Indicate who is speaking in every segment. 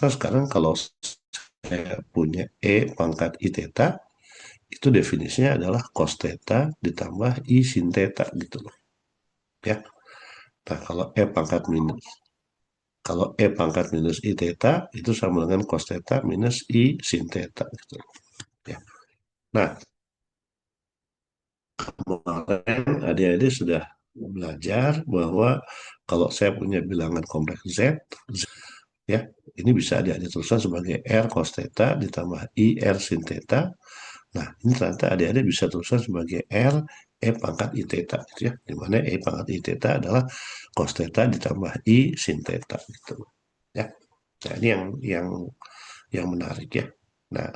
Speaker 1: ternyata sekarang kalau saya punya E pangkat I theta, itu definisinya adalah cos theta ditambah I sin theta gitu loh. Ya. Nah, kalau E pangkat minus I theta itu sama dengan cos theta minus I sin theta gitu loh. Ya. Nah, kemarin adik-adik sudah belajar bahwa kalau saya punya bilangan kompleks Z, ya, ini bisa adik-adik teruskan sebagai R cos theta ditambah I R sin theta. Nah, ini ternyata adik-adik bisa teruskan sebagai R E pangkat I theta gitu ya. Di mana E pangkat I theta adalah cos theta ditambah I sin theta gitu. Ya. Nah, ini yang menarik ya. Nah,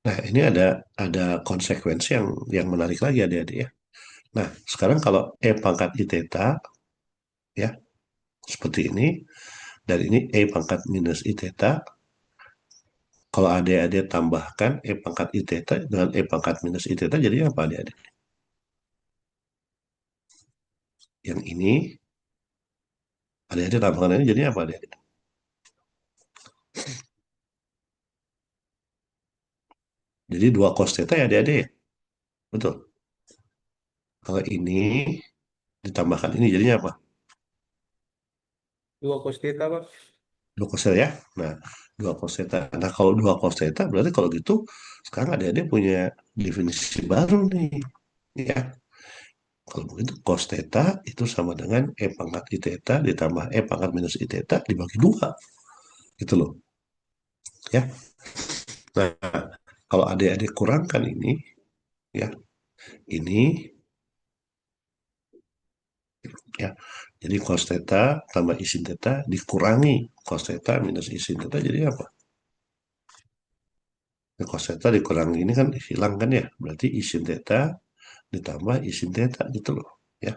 Speaker 1: nah ini ada konsekuensi yang menarik lagi adik-adik ya. Nah, sekarang kalau E pangkat I theta ya seperti ini dan ini E pangkat minus I theta. Kalau adik-adik tambahkan E pangkat I theta dengan E pangkat minus I theta jadi apa adik-adik? Yang ini adik-adik tambahkan ini jadi apa adik-adik? Jadi dua cos theta ya adik-adik ya? Betul. Kalau ini ditambahkan ini jadinya apa?
Speaker 2: Dua cos theta, Pak.
Speaker 1: Dua cos theta ya. Nah, dua cos theta. Nah, kalau dua cos theta berarti kalau gitu sekarang adik-adik punya definisi baru nih. Ya, kalau begitu cos theta itu sama dengan E pangkat I theta ditambah E pangkat minus I theta dibagi dua. Gitu loh. Ya. Nah, kalau adik-adik kurangkan ini, ya, ini, ya, jadi cos theta tambah I sin theta dikurangi cos theta minus I sin theta jadi apa? Nah, cos theta dikurangi ini kan hilang kan ya, berarti I sin theta ditambah I sin theta gitu loh, ya.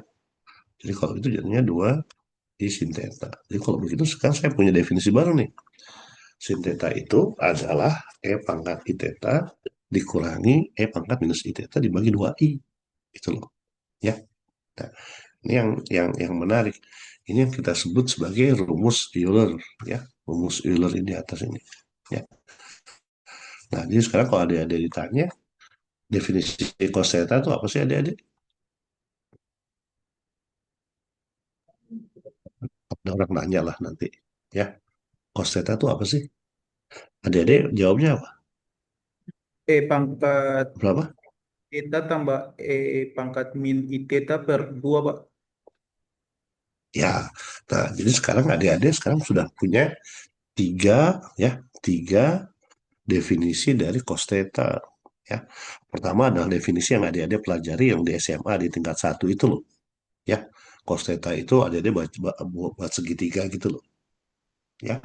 Speaker 1: Jadi kalau itu jadinya 2 I sin theta. Jadi kalau begitu sekarang saya punya definisi baru nih. Sin theta itu adalah E pangkat I theta dikurangi E pangkat minus I theta dibagi 2I. Gitu loh. Ya. Nah, ini yang menarik. Ini yang kita sebut sebagai rumus Euler, ya. Rumus Euler ini di atas ini. Ya. Nah, jadi sekarang kalau adik-adik ditanya, definisi cos theta itu apa sih adik-adik? Ada orang nanya lah nanti. Ya, cos theta itu apa sih? Adik-adik
Speaker 2: E,
Speaker 1: jawabnya apa?
Speaker 2: E pangkat
Speaker 1: Berapa?
Speaker 2: theta tambah E pangkat min I theta per 2, Pak.
Speaker 1: Ya, nah jadi sekarang adik-adik sekarang sudah punya tiga, ya, tiga definisi dari cos theta. Ya, pertama adalah definisi yang adik-adik pelajari yang di SMA di tingkat satu itu loh. Ya, cos theta itu adik-adik buat segitiga gitu loh. Ya,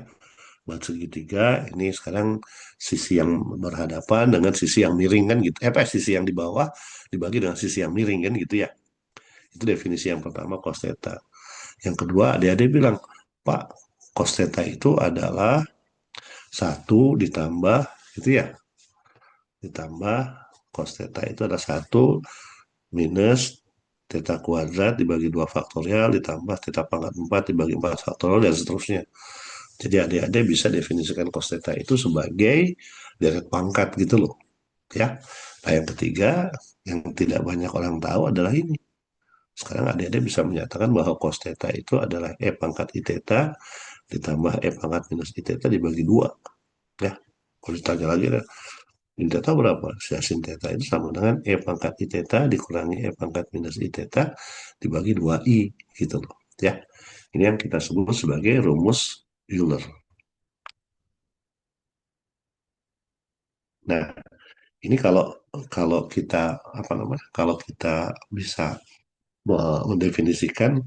Speaker 1: buat segitiga ini sekarang sisi yang berhadapan dengan sisi yang miring kan gitu. Sisi yang di bawah dibagi dengan sisi yang miring kan gitu ya. Itu definisi yang pertama cos theta. Yang kedua adik-adik bilang, Pak, cos theta itu adalah satu ditambah itu ya, ditambah cos theta itu ada satu minus theta kuadrat dibagi 2 faktorial ditambah theta pangkat 4 dibagi 4 faktorial dan seterusnya. Jadi adik-adik bisa definisikan cos theta itu sebagai deret pangkat gitu loh. Ya. Nah yang ketiga yang tidak banyak orang tahu adalah ini. Sekarang adik-adik bisa menyatakan bahwa cos theta itu adalah E pangkat I theta ditambah E pangkat minus I theta dibagi 2. Ya. Kalau ditanya lagi, sin theta berapa? Sin theta itu sama dengan E pangkat I theta dikurangi E pangkat minus I theta dibagi 2I gitu loh. Ya. Ini yang kita sebut sebagai rumus Euler. Nah, ini kalau kalau kita apa namanya? Kalau kita bisa mendefinisikan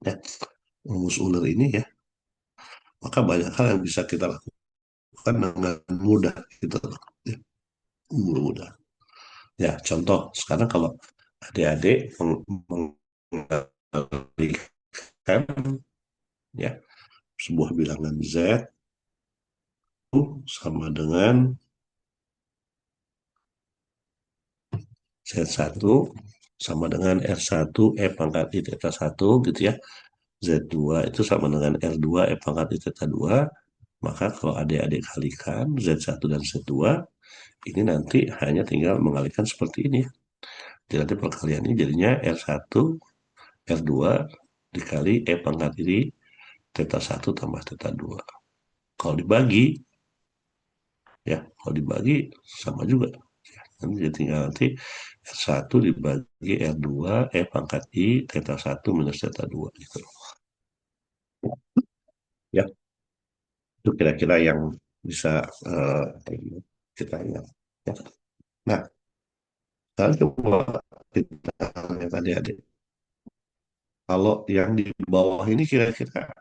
Speaker 1: ya rumus Euler ini ya, maka banyak hal yang bisa kita lakukan dengan mudah gitu loh. Ya, mudah. Ya, contoh sekarang kalau adik-adik mengalihkan ya sebuah bilangan Z itu sama dengan Z1 sama dengan R1 E pangkat I theta 1 gitu ya. Z2 itu sama dengan R2 E pangkat I theta 2, maka kalau adik-adik kalikan Z1 dan Z2, ini nanti hanya tinggal mengalihkan seperti ini. Jadi nanti perkalian ini jadinya R1, R2 dikali E pangkat I theta 1 tambah theta 2. Kalau dibagi, ya, kalau dibagi sama juga. Jadi tinggal nanti R1 dibagi R2 E pangkat I theta 1 minus theta 2 gitu. Ya, itu kira-kira yang bisa kita ingat. Ya. Nah, sekarang coba kita lihat adik-adik. Kalau yang di bawah ini kira-kira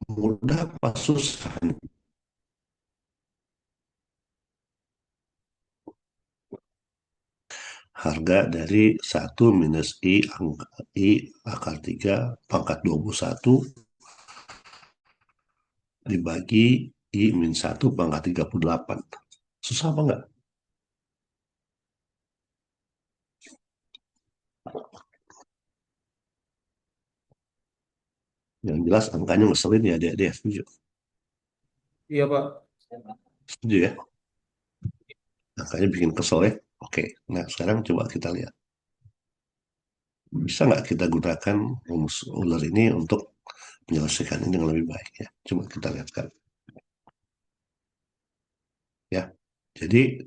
Speaker 1: mudah apa susah? Harga dari 1 minus I akar 3 pangkat 21 dibagi I min 1 pangkat 38. Susah apa enggak? Yang jelas angkanya ngeselin ya adik-adik. Setuju?
Speaker 2: Iya, Pak.
Speaker 1: Setuju ya? Angkanya bikin kesel ya? Oke, nah sekarang coba kita lihat. Bisa nggak kita gunakan rumus Euler ini untuk menyelesaikan ini dengan lebih baik ya? Coba kita lihat sekarang. Ya, jadi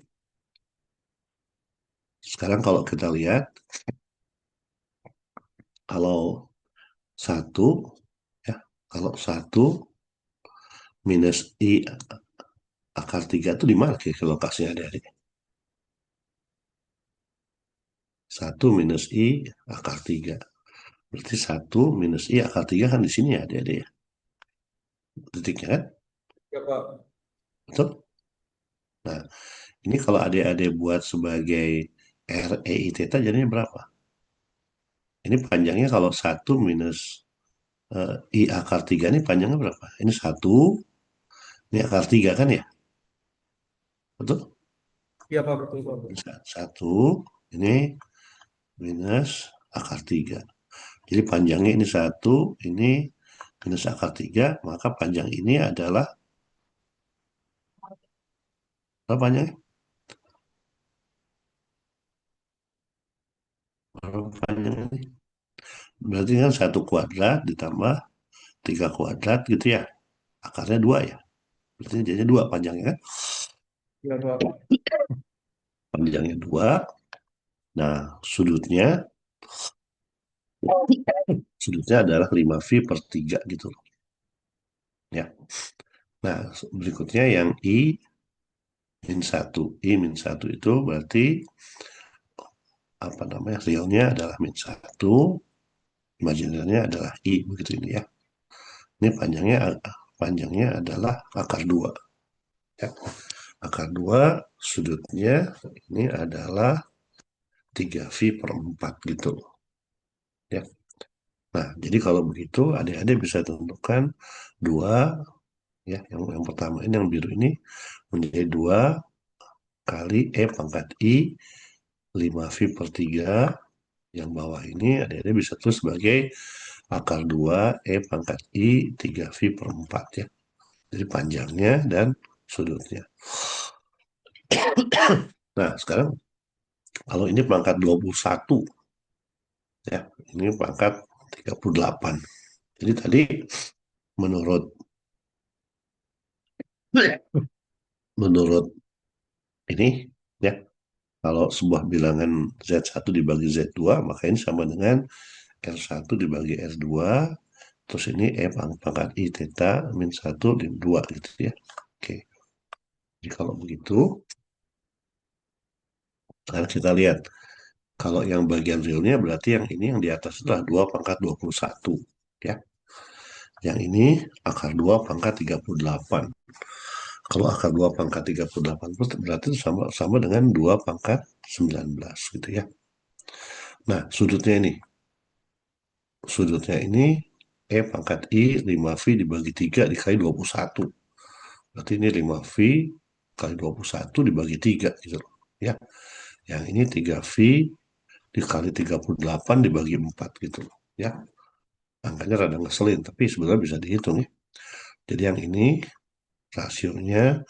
Speaker 1: sekarang kalau kita lihat, kalau satu, ya, kalau 1 minus I akar 3 itu di mana kira lokasinya adik-adik? 1 minus I akar 3. Berarti 1 minus I akar 3 kan di sini ya adik-adik ya. Titiknya kan?
Speaker 2: Iya, Pak.
Speaker 1: Betul? Nah, ini kalau adik-adik buat sebagai REI theta jadinya berapa? Ini panjangnya kalau 1 minus I akar 3 ini panjangnya berapa? Ini 1, ini akar 3 kan ya? Betul?
Speaker 2: Iya, Pak, betul, Pak.
Speaker 1: Satu, ini minus akar 3. Jadi panjangnya ini 1, ini minus akar 3, maka panjang ini adalah, apa panjangnya? Berapa panjangnya ini? Berarti kan 1 kuadrat ditambah 3 kuadrat gitu ya. Akarnya 2 ya. Berarti jadinya 2 panjangnya kan?
Speaker 2: Iya, Pak.
Speaker 1: Panjangnya 2. Nah, sudutnya adalah 5V/3 gitu loh. Ya. Nah, berikutnya yang I min 1 itu berarti apa namanya? Realnya adalah min 1, imajinernya adalah I begitu ini ya. Ini panjangnya adalah akar 2. Ya. Akar 2 sudutnya ini adalah 3V/4 gitu loh. Ya. Nah, jadi kalau begitu adik-adik bisa tentukan 2, ya, yang pertama ini yang biru ini menjadi 2 kali E pangkat I 5V/3, yang bawah ini adik-adik bisa tulis sebagai akar 2 E pangkat I 3V/4 ya. Jadi panjangnya dan sudutnya. Nah, sekarang kalau ini pangkat 21 ya, ini pangkat 38. Jadi tadi menurut menurut ini ya, kalau sebuah bilangan Z1 dibagi Z2, maka ini sama dengan R1 dibagi R2, terus ini E pangkat I theta min 1 din 2 gitu ya. Oke, jadi kalau begitu, sekarang kita lihat. Kalau yang bagian realnya berarti yang ini yang di atas itu adalah 2 pangkat 21. Ya. Yang ini akar 2 pangkat 38. Kalau akar 2 pangkat 38 berarti itu sama dengan 2 pangkat 19 gitu ya. Nah, sudutnya ini E pangkat I 5V dibagi 3 dikali 21. Berarti ini 5V kali 21 dibagi 3 gitu loh. Ya. Yang ini 3V dikali 38 dibagi 4 gitu loh. Ya. Angkanya rada ngeselin, tapi sebenarnya bisa dihitung ya. Jadi yang ini rasionya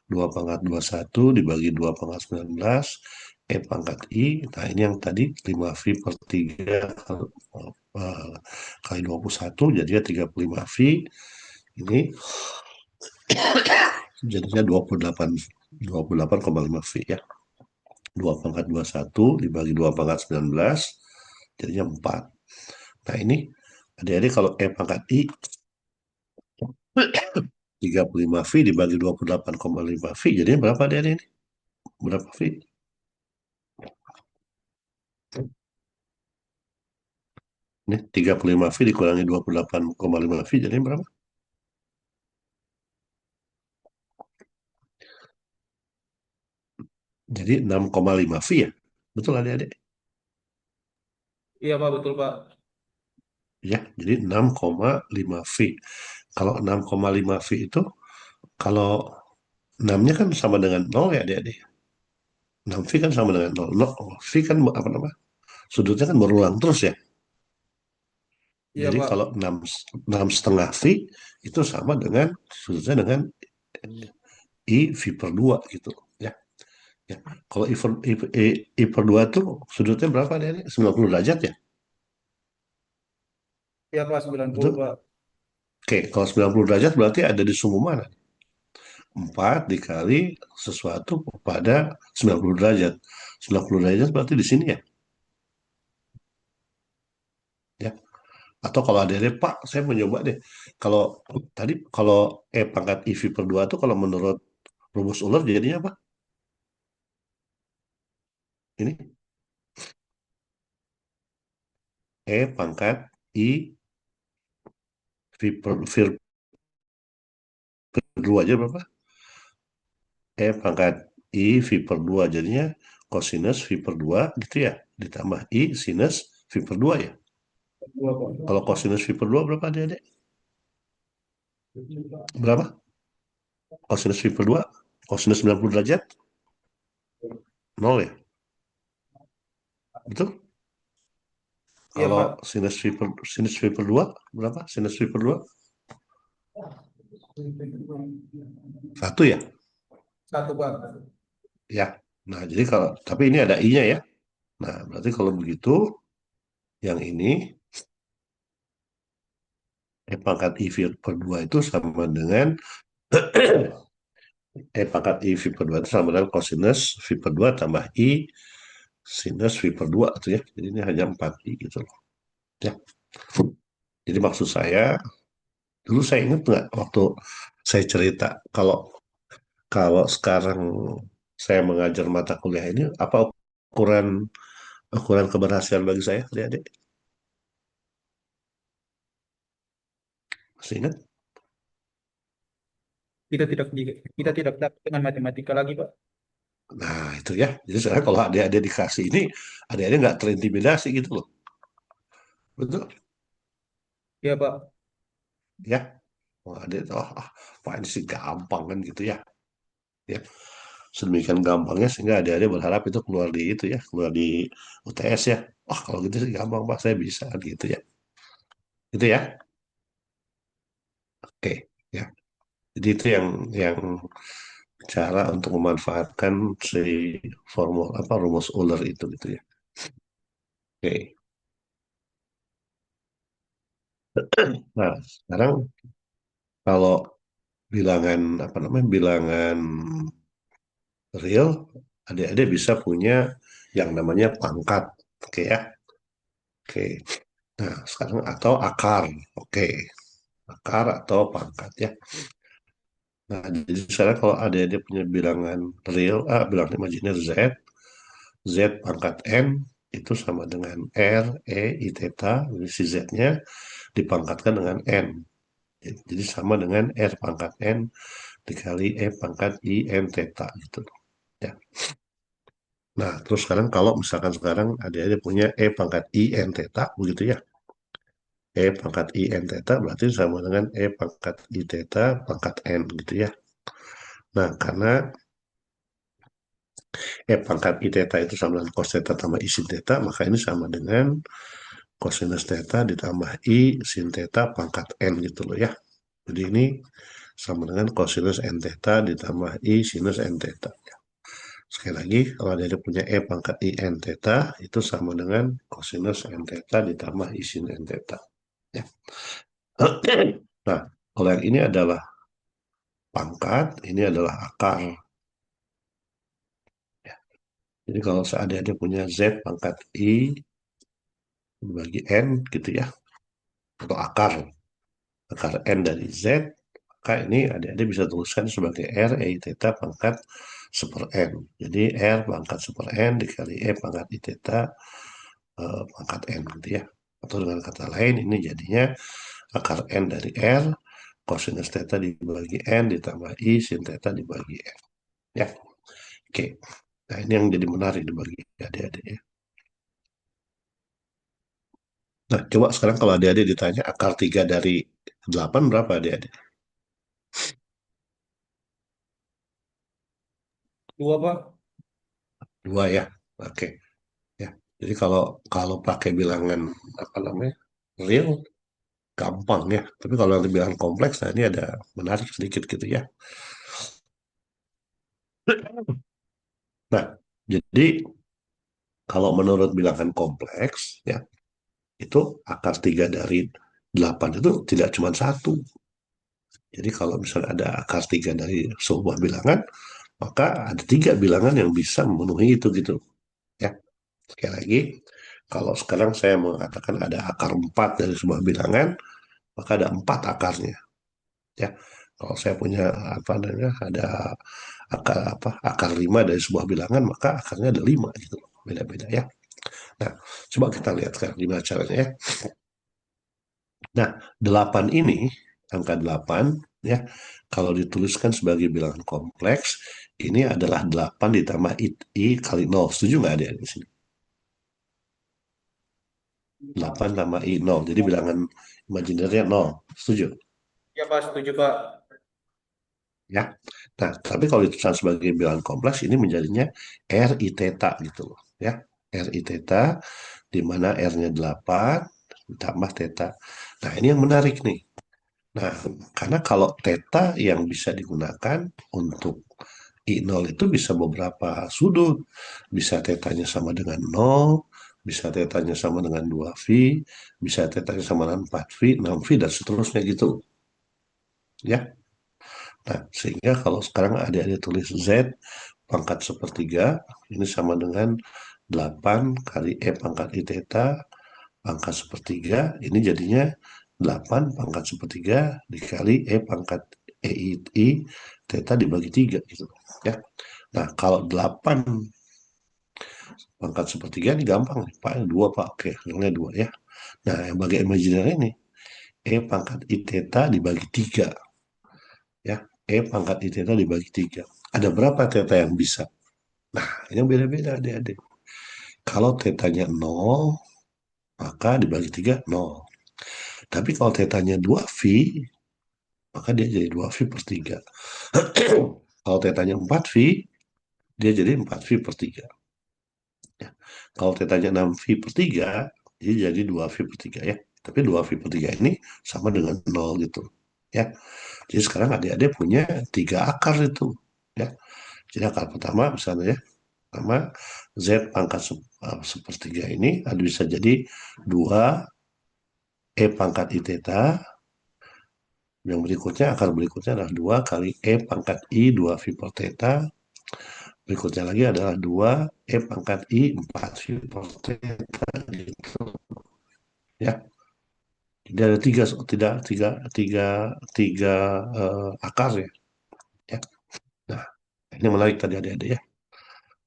Speaker 1: 2 pangkat 21 dibagi 2 pangkat 19, E pangkat I. Nah ini yang tadi 5V per 3 eh, kali 21, jadinya 35V. Ini jadinya 28,5V ya. 2 pangkat 21 dibagi 2 pangkat 19, jadinya 4. Nah ini adik-adik kalau E pangkat I 35V dibagi 28,5V, jadinya berapa adik-adik ini? Berapa V? Ini 35V dikurangi 28,5V, jadinya berapa? Jadi 6,5V ya? Betul adik-adik?
Speaker 2: Iya Pak, betul Pak.
Speaker 1: Ya, jadi 6,5V. Kalau 6,5V itu, kalau 6-nya kan sama dengan 0 ya adik-adik? 6V kan sama dengan 0. V kan apa namanya? Sudutnya kan berulang terus ya.
Speaker 2: Iya
Speaker 1: Jadi kalau
Speaker 2: Pak.
Speaker 1: 6 setengah V itu sama dengan sudutnya dengan I V per 2 gitu. Ya, ya. Kalau I per 2 tuh sudutnya berapa adik-adik? 90 derajat ya?
Speaker 2: Iya Pak, 90
Speaker 1: Betul?
Speaker 2: Pak.
Speaker 1: Oke, kalau 90 derajat berarti ada di sumbu mana? 4 dikali sesuatu pada 90 derajat. 90 derajat berarti di sini ya. Ya. Atau kalau ada Pak, saya mau nyoba deh. Kalau tadi kalau E pangkat IV per 2 itu kalau menurut rumus Euler jadinya apa? Ini E pangkat I V per 2 aja berapa? E pangkat I V per 2 jadinya cosinus V per 2 gitu ya. Ditambah I sinus V per 2 ya.
Speaker 2: Dua
Speaker 1: Kalau
Speaker 2: Pak.
Speaker 1: cosinus V per 2 berapa adik-adik? Berapa? Cosinus V per 2? Cosinus 90 derajat? Nol ya? Betul?
Speaker 2: Iya
Speaker 1: Kalau
Speaker 2: Pak.
Speaker 1: sinus V per 2 berapa? Sinus V per 2? Satu ya?
Speaker 2: Satu Pak.
Speaker 1: Ya. Nah, jadi kalau tapi ini ada I-nya ya. Nah, berarti kalau begitu yang ini E pangkat I V per 2 itu sama dengan E pangkat I V per 2 itu sama dengan cosinus V per 2 tambah I sinus V per 2 itu ya. Jadi ini hanya 4I gitu loh. Ya. Jadi maksud saya, dulu saya ingat nggak waktu saya cerita kalau kalau sekarang saya mengajar mata kuliah ini, apa ukuran ukuran keberhasilan bagi saya, adik-adik? Masih ingat?
Speaker 2: Kita tidak dapat dengan matematika lagi Pak.
Speaker 1: Nah, itu ya. Jadi sekarang kalau adik-adik dikasih ini, adik-adik nggak terintimidasi gitu loh. Betul?
Speaker 2: Iya Pak.
Speaker 1: Ya. Oh, adik, oh, Pak ini sih gampang kan gitu ya. Ya. Sedemikian gampangnya sehingga adik-adik berharap itu keluar di itu ya, keluar di UTS ya. Wah, kalau gitu sih gampang Pak, saya bisa gitu ya. Gitu ya. Oke, ya. Jadi itu yang cara untuk memanfaatkan si formul apa rumus Euler itu gitu ya. Oke. Nah, sekarang kalau bilangan apa namanya bilangan real, adik-adik bisa punya yang namanya pangkat. Oke ya. Oke. Nah, sekarang atau akar. Oke. Akar atau pangkat ya. Nah, jadi sekarang kalau adik-adik punya bilangan real, bilangan imajiner Z, Z pangkat N itu sama dengan R, E, I, theta, jadi si Z-nya dipangkatkan dengan N. Jadi sama dengan R pangkat N dikali E pangkat I, N, theta gitu. Ya. Nah, terus sekarang kalau misalkan sekarang adik-adik punya E pangkat I, N, theta, begitu ya. E pangkat I, N, theta berarti sama dengan E pangkat I, theta pangkat N gitu ya. Nah, karena E pangkat I, theta itu sama dengan cos theta tambah I sin theta, maka ini sama dengan Kosinus theta ditambah I sin theta pangkat N gitu loh ya. Jadi ini sama dengan kosinus N theta ditambah I sinus N theta. Sekali lagi, kalau dia punya E pangkat I N theta, itu sama dengan kosinus N theta ditambah I sin N theta. Ya. Nah, kalau yang ini adalah pangkat, ini adalah akar. Ya. Jadi kalau seandainya dia punya Z pangkat I bagi N gitu ya, atau akar N dari Z, maka ini adik-adik bisa tuliskan sebagai R E theta pangkat 1/N. Jadi R pangkat 1/N dikali E pangkat I theta pangkat N gitu ya. Atau dengan kata lain ini jadinya akar N dari R, kosinus theta dibagi N ditambah I sin theta dibagi N. Ya, oke. Nah ini yang jadi menarik dibagi adik-adik ya. Nah coba sekarang kalau adik-adik ditanya akar 3 dari 8 berapa adik-adik?
Speaker 2: Dua, Pak.
Speaker 1: 2 ya. Oke. Ya. Jadi kalau kalau pakai bilangan apa namanya? Real gampang ya. Tapi kalau nanti bilangan kompleks, nah ini ada menarik sedikit gitu ya. Nah, jadi kalau menurut bilangan kompleks ya, itu akar 3 dari 8 itu tidak cuma satu. Jadi kalau misalnya ada akar 3 dari sebuah bilangan, maka ada 3 bilangan yang bisa memenuhi itu gitu. Ya, sekali lagi, kalau sekarang saya mengatakan ada akar 4 dari sebuah bilangan, maka ada 4 akarnya. Ya, kalau saya punya apa namanya, ada akar 5 dari sebuah bilangan, maka akarnya ada 5 gitu. Beda-beda ya. Nah, coba kita lihat sekarang gimana caranya ya. Nah, 8 ini, angka 8, ya, kalau dituliskan sebagai bilangan kompleks, ini adalah 8 ditambah I kali 0. Setuju nggak ada di sini? 8 tambah I 0. Jadi bilangan imajinernya 0. Setuju?
Speaker 2: Ya, Pak, setuju, Pak.
Speaker 1: Ya. Nah, tapi kalau dituliskan sebagai bilangan kompleks, ini menjadinya R I theta gitu loh. Ya. R I theta, di mana R-nya 8, ditambah theta. Nah, ini yang menarik nih. Nah, karena kalau theta yang bisa digunakan untuk I0 itu bisa beberapa sudut. Bisa tetanya sama dengan 0, bisa tetanya sama dengan 2V, bisa tetanya sama dengan 4V, 6V, dan seterusnya gitu. Ya. Nah, sehingga kalau sekarang ada tulis Z pangkat sepertiga, ini sama dengan 8 kali E pangkat I theta pangkat sepertiga, ini jadinya 8 pangkat sepertiga dikali E pangkat I theta dibagi 3 gitu ya. Nah, kalau 8 pangkat sepertiga ini gampang nih, Pak. 2 Pak. Oke, hasilnya 2 ya. Nah, yang bagi imajiner ini E pangkat I theta dibagi 3 ya. E pangkat I theta dibagi 3. Ada berapa theta yang bisa? Nah, ini yang beda-beda adik-adik. Kalau tetanya 0, maka dibagi 3 0. Tapi kalau tetanya 2V, maka dia jadi 2V per 3. Kalau tetanya 4V, dia jadi 4V per 3. Ya. Kalau tetanya 6V per 3, dia jadi 2V per 3 ya. Tapi 2V per 3 ini sama dengan 0 gitu. Ya. Jadi sekarang adik-adik punya 3 akar itu. Ya. Jadi akar pertama misalnya ya, pertama Z pangkat sepertiga ini ada bisa jadi 2 E pangkat I theta. Yang berikutnya, akar berikutnya adalah 2 kali E pangkat I 2V per theta. Berikutnya lagi adalah 2 E pangkat I 4V per theta. Gitu. Ya, jadi ada tiga akar ya. Ya. Nah, ini menarik tadi adik-adik ya.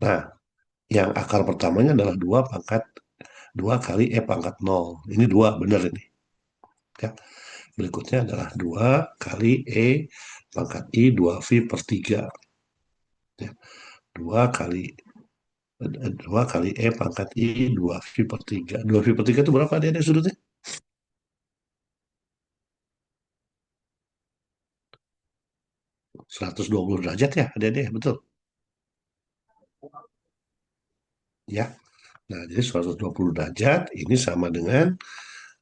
Speaker 1: Nah, yang akar pertamanya adalah 2 kali E pangkat 0. Ini 2 benar ini. Ya. Berikutnya adalah 2 kali E pangkat I 2V per 3. Ya. 2 kali 2 kali E pangkat I 2V per 3. 2V per 3 itu berapa dia sudutnya? 120 derajat ya adik-adik, betul? Ya. Nah, jadi 120 derajat ini sama dengan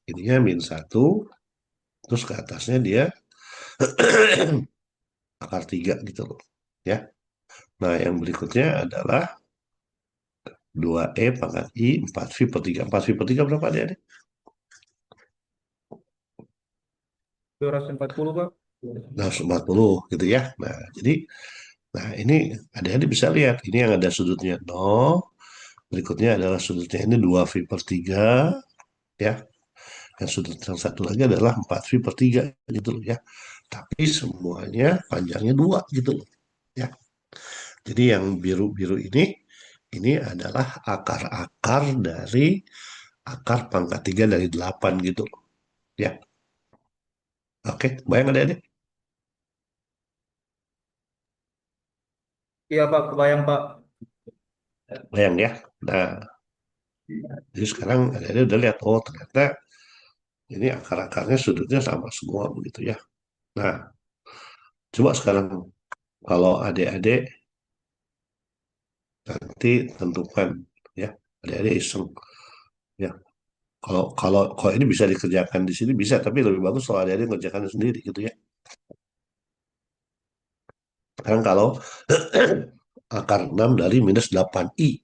Speaker 1: ininya min satu, terus ke atasnya dia akar 3 gitu loh. Ya. Nah, yang berikutnya adalah 2E pangkat I 4V per 3. 4V per 3 berapa dia?
Speaker 2: 240 Pak.
Speaker 1: Nah, 40 gitu ya. Nah, ini adik-adik bisa lihat. Ini yang ada sudutnya 0. Berikutnya adalah sudutnya ini 2V per 3. Ya. Yang sudut yang satu lagi adalah 4V per 3 gitu loh ya. Tapi semuanya panjangnya 2 gitu loh. Ya. Jadi yang biru-biru ini adalah akar-akar dari akar pangkat 3 dari 8 gitu loh. Ya. Oke, bayang adik-adik?
Speaker 2: Iya Pak, kebayang Pak.
Speaker 1: Bayang ya. Nah, jadi sekarang adik-adik udah lihat, oh ternyata ini akar-akarnya sudutnya sama semua begitu ya. Nah, coba sekarang kalau adik-adik nanti tentukan ya, adik-adik iseng ya. Kalau ini bisa dikerjakan di sini bisa, tapi lebih bagus kalau adik-adik ngerjakan sendiri gitu ya. Sekarang kalau akar 6 dari minus 8i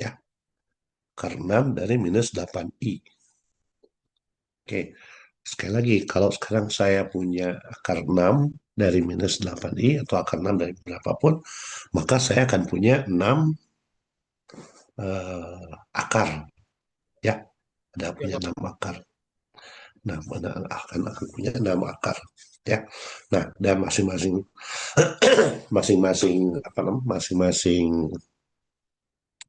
Speaker 1: ya, akar 6 dari minus 8i. Oke, sekali lagi kalau sekarang saya punya akar 6 dari minus 8i atau akar 6 dari berapapun, maka saya akan punya 6 akar ya, ada
Speaker 2: Iya
Speaker 1: punya
Speaker 2: Pak.
Speaker 1: 6 akar. Nah, mana akan punya 6 akar ya. Nah, dan masing-masing masing-masing apa namanya? Masing-masing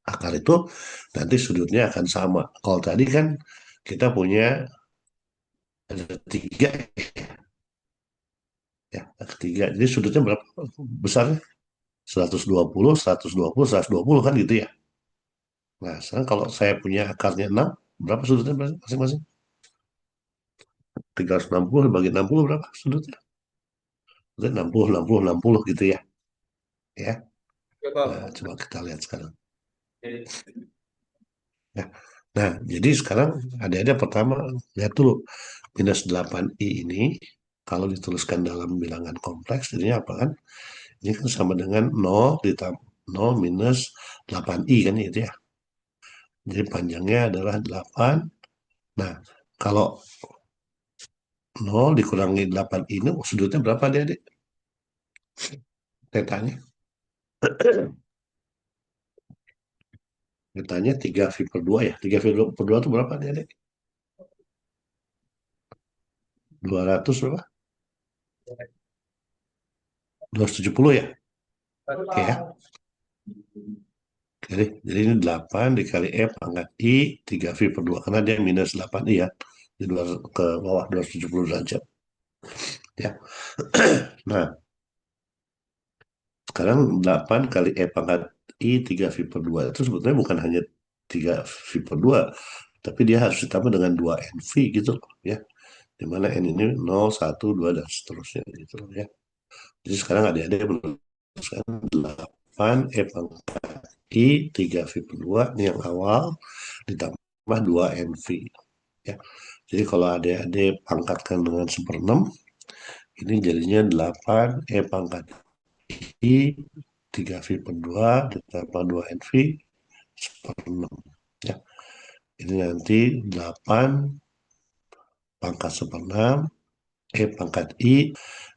Speaker 1: akar itu nanti sudutnya akan sama. Kalau tadi kan kita punya ada 3 ya, ada 3. Jadi sudutnya berapa besarnya? 120, 120, 120 kan gitu ya. Nah, sekarang kalau saya punya akarnya 6, berapa sudutnya masing-masing? 360 bagi 60 berapa sudutnya? Berarti 60, 60, 60 gitu ya. Ya.
Speaker 2: Iya
Speaker 1: Nah,
Speaker 2: Pak.
Speaker 1: coba kita lihat sekarang. Ya. Nah, jadi sekarang ada pertama, lihat dulu. Minus 8i ini, kalau dituliskan dalam bilangan kompleks, jadinya apa kan? Ini kan sama dengan 0 ditambah 0 minus 8i kan itu ya. Jadi panjangnya adalah 8. Nah, kalau 0 dikurangi 8 ini, sudutnya berapa dia, adik? Tetanya. Tetanya 3V per 2 ya. 3V per 2 itu berapa dia, adik? 200 berapa? 270 ya? Oke ya. Jadi ini 8 dikali E pangkat I 3V per 2. Karena dia minus 8I ya. Di luar ke bawah 270 derajat. Ya. Nah, sekarang 8 kali E pangkat I 3V per 2 itu sebetulnya bukan hanya 3V per 2, tapi dia harus ditambah dengan 2NV gitu loh ya. Dimana N ini 0, 1, 2, dan seterusnya gitu loh ya. Jadi sekarang adik-adik menuliskan 8 E pangkat I 3V per 2 ini yang awal ditambah 2NV ya. Jadi kalau adik-adik pangkatkan dengan 1/6, ini jadinya 8 E pangkat I 3V per 2 ditambah 2NV per 6 ya. Ini nanti 8 pangkat 1/6 E pangkat I.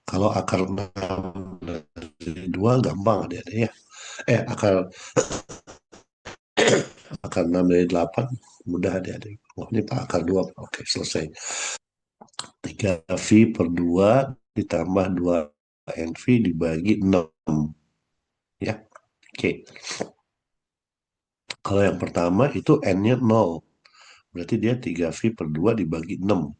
Speaker 1: Kalau akar 6 dari 2 gampang adik-adik ya. Akar 6 dari 8 mudah adik-adik. Oh, ini Pak akar 2. Oke, selesai. 3V per 2 ditambah 2NV dibagi 6 ya. Oke. Kalau yang pertama itu N-nya 0. Berarti dia 3V per 2 dibagi 6.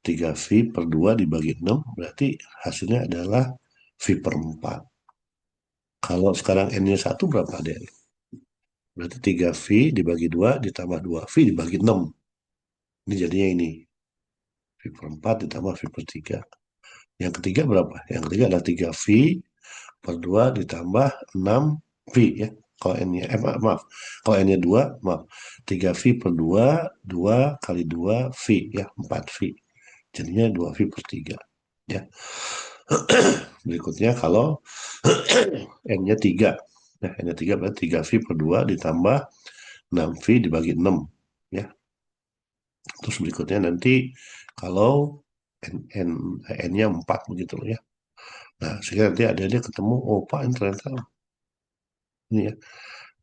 Speaker 1: 3V per 2 dibagi 6 berarti hasilnya adalah V per 4. Kalau sekarang N-nya 1 berapa deh? Berarti 3V dibagi 2 ditambah 2V dibagi 6. Ini jadinya ini. V per 4 ditambah V per 3. Yang ketiga berapa? Yang ketiga adalah 3V per 2 ditambah 6V ya. Kalau N-nya, maaf, kalau N-nya 2, maaf, 3V per 2, 2 kali 2 V, ya, 4 V. Jadinya 2 V per 3. Ya. Berikutnya kalau N-nya 3. Nah, N-nya 3 berarti 3V per 2 ditambah 6V dibagi 6. Ya. Terus berikutnya nanti kalau N, N, N-nya 4 begitu loh ya. Nah, sehingga nanti ada ketemu, oh Pak, ini ternyata ini ya.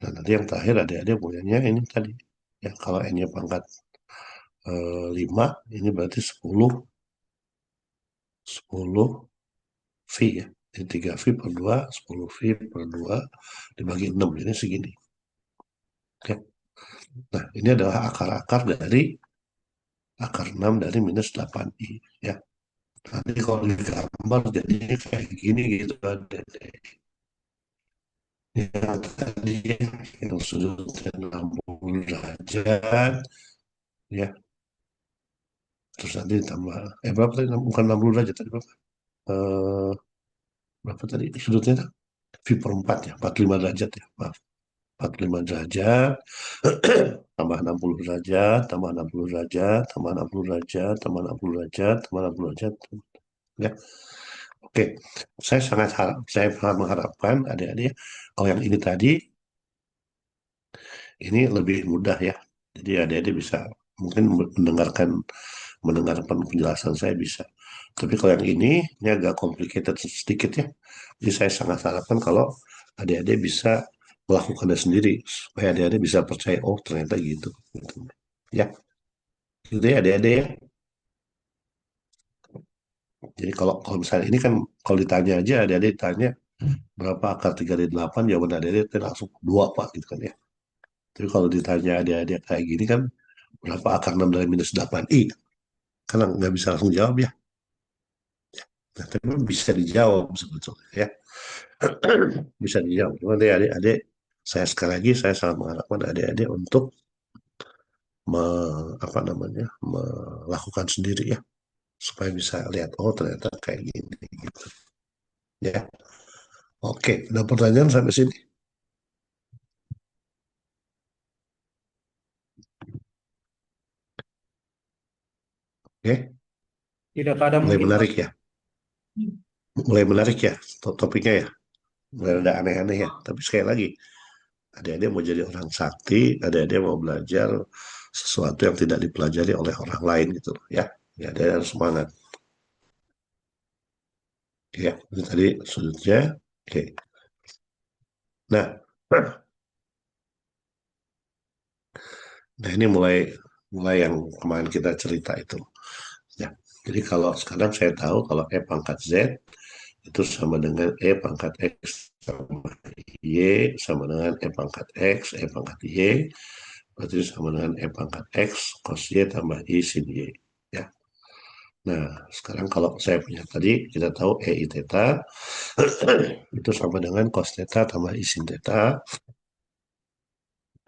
Speaker 1: Nah, nanti yang terakhir ada punyanya ini tadi. Ya, kalau N-nya pangkat 5, ini berarti 10 V ya. Jadi 3V per 2, 10V per 2 dibagi 6. Ini segini. Ya. Nah, ini adalah akar-akar dari akar 6 dari minus 8I. Ya. Nanti kalau digambar jadinya kayak gini gitu. Ada yang tadi yang sudutnya 60 derajat. Ya. Terus nanti ditambah, berapa tadi? Bukan 60 derajat tadi berapa? Eh, berapa tadi? Sudutnya V per 4 ya, 45 derajat ya. Maaf. 45 derajat, tambah 60 derajat, tambah 60 derajat, tambah 60 derajat, tambah 60 derajat, tambah 60 derajat. Ya. Oke, saya sangat mengharapkan adik-adik, kalau yang ini tadi, ini lebih mudah ya. Jadi adik-adik bisa mungkin mendengarkan penjelasan saya bisa. Tapi kalau yang ini agak complicated sedikit ya. Jadi saya sangat harapkan kalau adik-adik bisa melakukannya sendiri supaya adik-adik bisa percaya oh ternyata gitu. Gitu. Ya, gitu ya adik-adik ya. Jadi kalau kalau misalnya ini kan kalau ditanya aja adik-adik tanya berapa akar 3 dari 8 jawaban adik-adik itu langsung 2 Pak gitu kan ya. Tapi kalau ditanya adik-adik kayak gini kan berapa akar 6 dari minus 8i kan nggak bisa langsung jawab ya. Nah, tapi bisa dijawab sebetulnya ya. Bisa dijawab. Cuma deh adik-adik, saya sekali lagi saya sangat mengharapkan adik-adik untuk apa namanya melakukan sendiri ya supaya bisa lihat oh ternyata kayak gini gitu ya. Oke, ada pertanyaan sampai sini? Oke,
Speaker 2: Tidak ada
Speaker 1: mulai
Speaker 2: mungkin, Pak.
Speaker 1: menarik ya, mulai menarik ya topiknya ya, mulai ada aneh-aneh ya. Tapi sekali lagi, adik-adik mau jadi orang sakti, adik-adik mau belajar sesuatu yang tidak dipelajari oleh orang lain gitu ya. Ya, adik harus semangat. Ya, ini tadi sudutnya. Oke. Nah, nah ini mulai mulai yang kemarin kita cerita itu. Ya. Jadi kalau sekarang saya tahu kalau E pangkat Z itu sama dengan E pangkat X sama Y sama dengan E pangkat X, E pangkat Y, berarti sama dengan E pangkat X cos Y tambah I sin Y. Ya. Nah, sekarang kalau saya punya tadi, kita tahu E I theta itu sama dengan cos theta tambah I sin theta.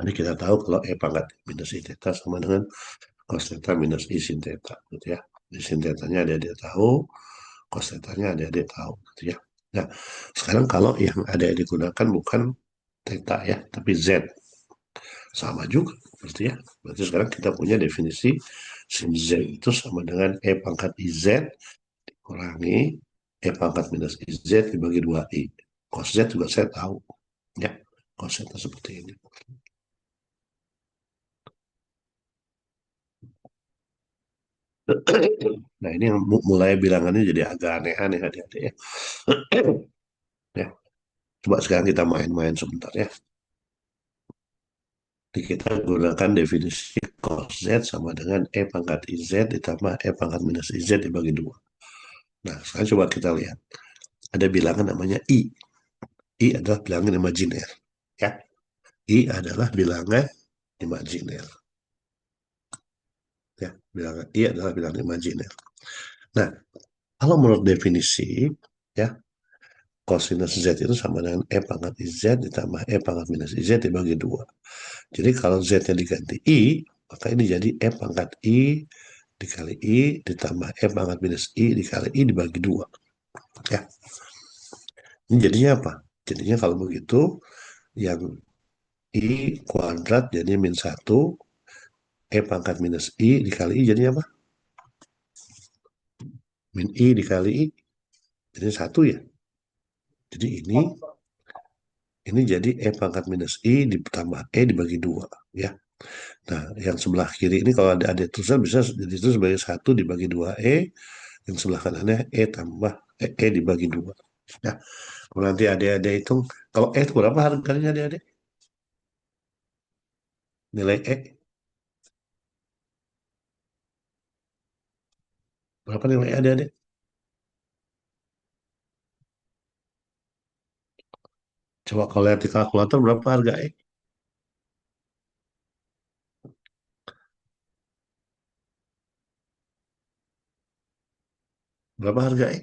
Speaker 1: Nanti kita tahu kalau E pangkat minus I theta sama dengan cos theta minus I sin theta. Gitu ya. I sin theta-nya ada dia tahu, cos theta-nya ada dia tahu. Gitu ya. Nah, sekarang kalau yang ada yang digunakan bukan theta ya, tapi Z. Sama juga. Berarti ya. Berarti sekarang kita punya definisi sin Z itu sama dengan E pangkat IZ kurangi E pangkat minus IZ dibagi 2I. Cos Z juga saya tahu. Ya, cos Z seperti ini. Nah, ini yang mulai bilangannya jadi agak aneh-aneh hati-hati ya. Ya, coba sekarang kita main-main sebentar ya. Jadi kita gunakan definisi cos Z sama dengan E pangkat IZ ditambah E pangkat minus IZ dibagi 2. Nah, sekarang coba kita lihat. Ada bilangan namanya I. I adalah bilangan imajiner. Ya, I adalah bilangan imajiner. Ya, bilangan I adalah bilangan imajiner. Nah, kalau menurut definisi, ya, kosinus Z itu sama dengan E pangkat IZ ditambah E pangkat minus IZ dibagi 2. Jadi kalau Z-nya diganti I, maka ini jadi E pangkat I dikali I ditambah E pangkat minus I dikali I dibagi 2. Ya, ini jadinya apa? Jadinya kalau begitu, yang I kuadrat jadi min satu, E pangkat minus I dikali I jadinya apa? Min I dikali I, jadi satu ya. Jadi ini jadi E pangkat minus I ditambah E dibagi dua ya. Nah, yang sebelah kiri ini kalau ada terusan bisa jadi itu sebagai satu dibagi dua E, yang sebelah kanannya E tambah E dibagi dua. Ya, kalau nanti adik-adik hitung, kalau E itu berapa harganya adik-adik? Nilai E, berapa nilai E adik-adik? Coba kalau lihat di kalkulator berapa harga E? Berapa harga E?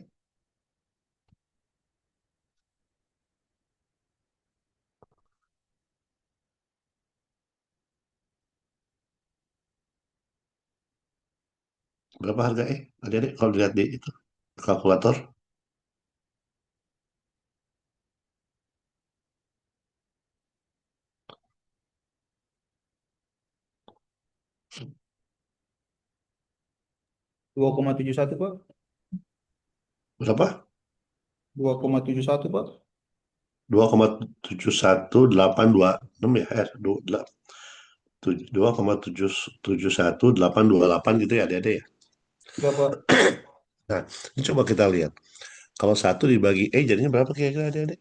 Speaker 1: Berapa harga E? Adik-adik kalau dilihat di itu kalkulator
Speaker 2: 2,71 Pak.
Speaker 1: berapa?
Speaker 2: 2,71 Pak.
Speaker 1: 2,71826 ya? 2,771,828 gitu ya adik-adik ya.
Speaker 2: Ya Pak.
Speaker 1: Nah, ini coba kita lihat. Kalau satu dibagi E jadinya berapa kira-kira adik-adik?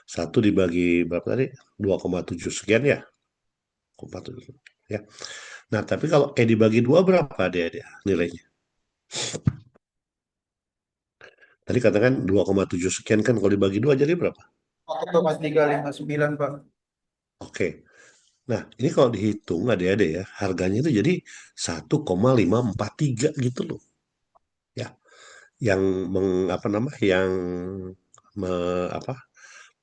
Speaker 1: Satu dibagi berapa tadi? 2,7 sekian ya? 2,7 ya. Nah, tapi kalau E dibagi 2 berapa adik-adik nilainya? Tadi katakan 2,7 sekian kan kalau dibagi 2 jadi berapa?
Speaker 2: 1,359 Pak.
Speaker 1: Oke. Nah, ini kalau dihitung adik-adik ya, harganya itu jadi 1,543 gitu loh. Ya, yang apa nama yang apa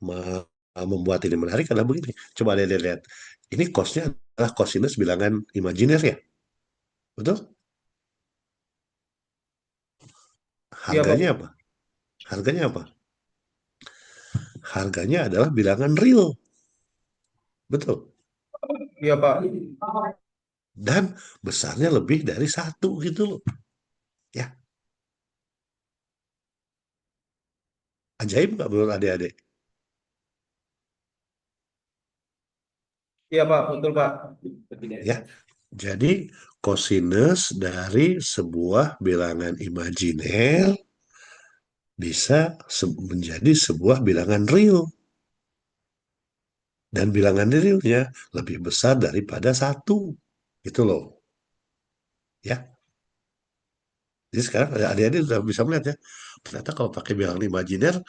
Speaker 1: me- membuat ini menarik adalah begini. Coba lihat. Ini costnya adalah cosinus bilangan imajiner ya, betul?
Speaker 2: Iya Pak.
Speaker 1: Harganya apa? Harganya apa? Harganya adalah bilangan real, betul.
Speaker 2: Iya Pak.
Speaker 1: Dan besarnya lebih dari satu gitu loh. Ya, ajaib nggak menurut adik-adik?
Speaker 2: Iya Pak, betul Pak.
Speaker 1: Ya, jadi cosinus dari sebuah bilangan imajiner bisa menjadi sebuah bilangan real. Dan bilangan realnya lebih besar daripada satu. Gitu loh. Ya, jadi sekarang adik-adik sudah bisa melihat ya. Ternyata kalau pakai bilangan imajiner,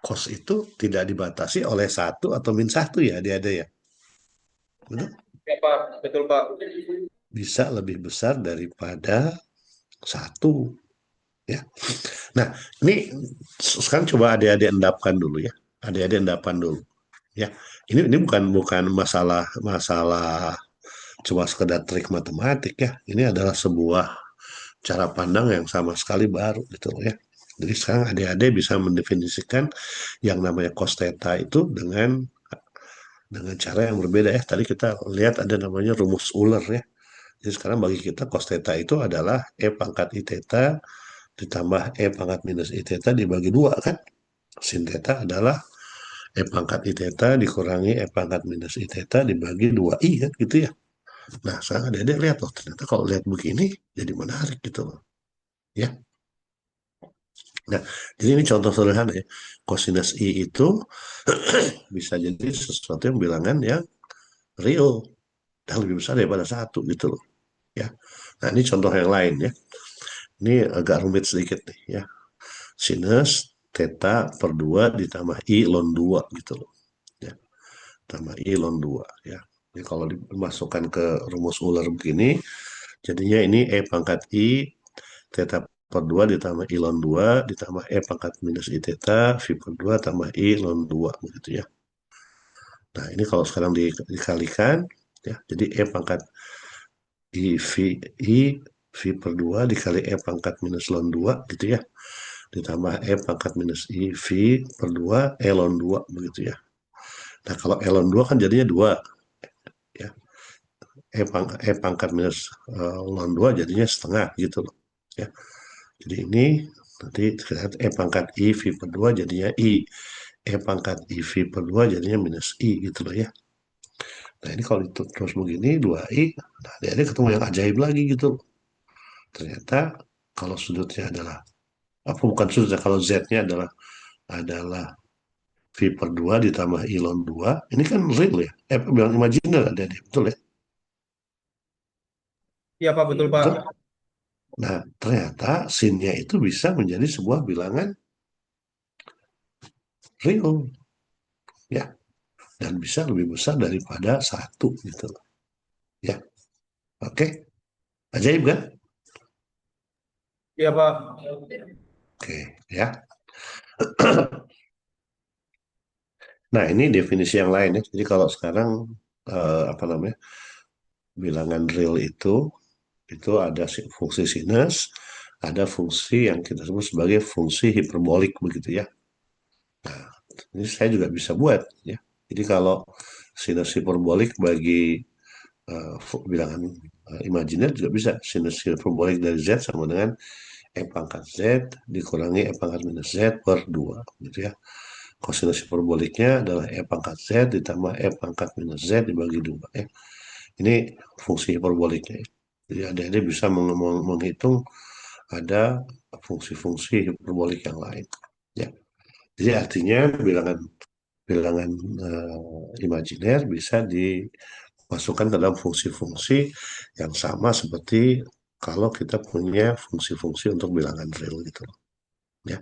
Speaker 1: cost itu tidak dibatasi oleh satu atau min satu ya adik-adik ya. Betul?
Speaker 2: Iya Pak, betul Pak.
Speaker 1: Bisa lebih besar daripada satu. Ya. Nah, ini sekarang coba adik-adik endapkan dulu ya. Adik-adik endapkan dulu. Ya, ini bukan masalah masalah cuma sekedar trik matematik ya. Ini adalah sebuah cara pandang yang sama sekali baru gitu loh ya. Jadi sekarang adik-adik bisa mendefinisikan yang namanya cos theta itu dengan cara yang berbeda ya. Tadi kita lihat ada namanya rumus Euler ya. Jadi sekarang bagi kita cos theta itu adalah E pangkat I theta ditambah E pangkat minus I theta dibagi dua kan. Sin theta adalah E pangkat I theta dikurangi E pangkat minus I theta dibagi dua I kan gitu ya. Nah sekarang adik-adik lihat loh ternyata kalau lihat begini jadi menarik gitu loh. Ya. Nah, jadi ini contoh sederhana ya. Cosinus I itu bisa jadi sesuatu yang bilangan yang real dan lebih besar daripada satu gitu loh. Ya. Nah, ini contoh yang lain ya. Ini agak rumit sedikit nih ya. Sinus theta per 2 ditambah I ln 2 gitu loh. Ya. Tambah I ln 2 ya. Jadi kalau dimasukkan ke rumus Euler begini, jadinya ini E pangkat I theta per 2 ditambah I ln 2 ditambah E pangkat minus I theta V per 2 tambah I ln 2 begitu ya. Nah, ini kalau sekarang dikalikan ya, jadi E pangkat I V per 2 dikali E pangkat minus ln 2 gitu ya. Ditambah E pangkat minus I V per 2 E ln 2 begitu ya. Nah, kalau ln 2 kan jadinya 2, ya. Pangkat minus ln 2 jadinya setengah gitu loh. Ya. Jadi ini nanti terlihat pangkat I V per 2 jadinya I. Pangkat I V per 2 jadinya minus I gitu loh ya. Nah ini kalau itu terus begini 2I, nah dia ketemu yang ajaib lagi gitu. Ternyata kalau sudutnya adalah, apa bukan sudutnya, kalau Z-nya adalah V per 2 ditambah I ln 2, ini kan real ya. Bilang imajiner ada dia, betul ya?
Speaker 2: Iya Pak, betul Pak.
Speaker 1: Betul? Nah, ternyata sin-nya itu bisa menjadi sebuah bilangan real, ya, dan bisa lebih besar daripada satu gitu loh. Ya, oke, ajaib kan?
Speaker 2: Iya Pak.
Speaker 1: Oke, ya. Nah, ini definisi yang lain ya. Jadi kalau sekarang apa namanya? Bilangan real itu ada fungsi sinus, ada fungsi yang kita sebut sebagai fungsi hiperbolik begitu ya. Ini saya juga bisa buat ya. Jadi kalau sinus hiperbolik bagi bilangan imajiner juga bisa, sinus hiperbolik dari Z sama dengan pangkat Z dikurangi pangkat minus Z per 2 gitu ya. Kosinus hiperboliknya adalah pangkat Z ditambah pangkat minus Z dibagi 2 ya. Ini fungsi hiperboliknya ya. Jadi adik-adik bisa menghitung ada fungsi-fungsi hiperbolik yang lain ya. Jadi artinya bilangan bilangan imajiner bisa dimasukkan dalam fungsi-fungsi yang sama seperti kalau kita punya fungsi-fungsi untuk bilangan real gitu loh. Ya.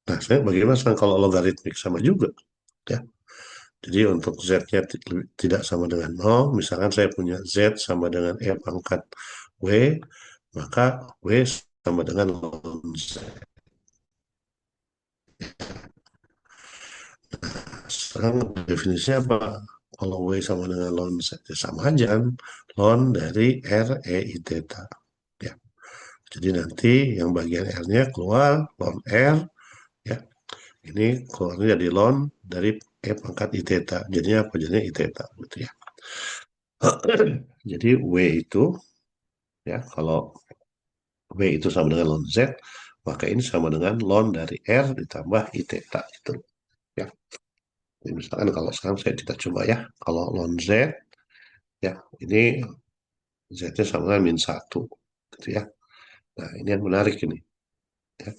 Speaker 1: Nah, saya bagaimana sekarang kalau logaritmik sama juga, ya. Jadi untuk z-nya tidak sama dengan 0, misalkan saya punya z sama dengan pangkat w, maka w sama dengan ln z. Sekarang definisinya apa? Kalau w sama dengan ln z, ya sama aja kan, ln dari r e i theta. Ya. Jadi nanti yang bagian r-nya keluar ln r, ya. Ini keluarnya jadi ln dari pangkat i theta. Jadinya apa? Jadinya i theta gitu ya. Jadi W itu, ya, kalau W itu sama dengan ln Z, maka ini sama dengan ln dari R ditambah I theta gitu ya. Jadi misalkan kalau sekarang kita coba ya, kalau ln Z, ya, ini Z-nya sama dengan min 1 gitu ya. Nah, ini yang menarik ini ya.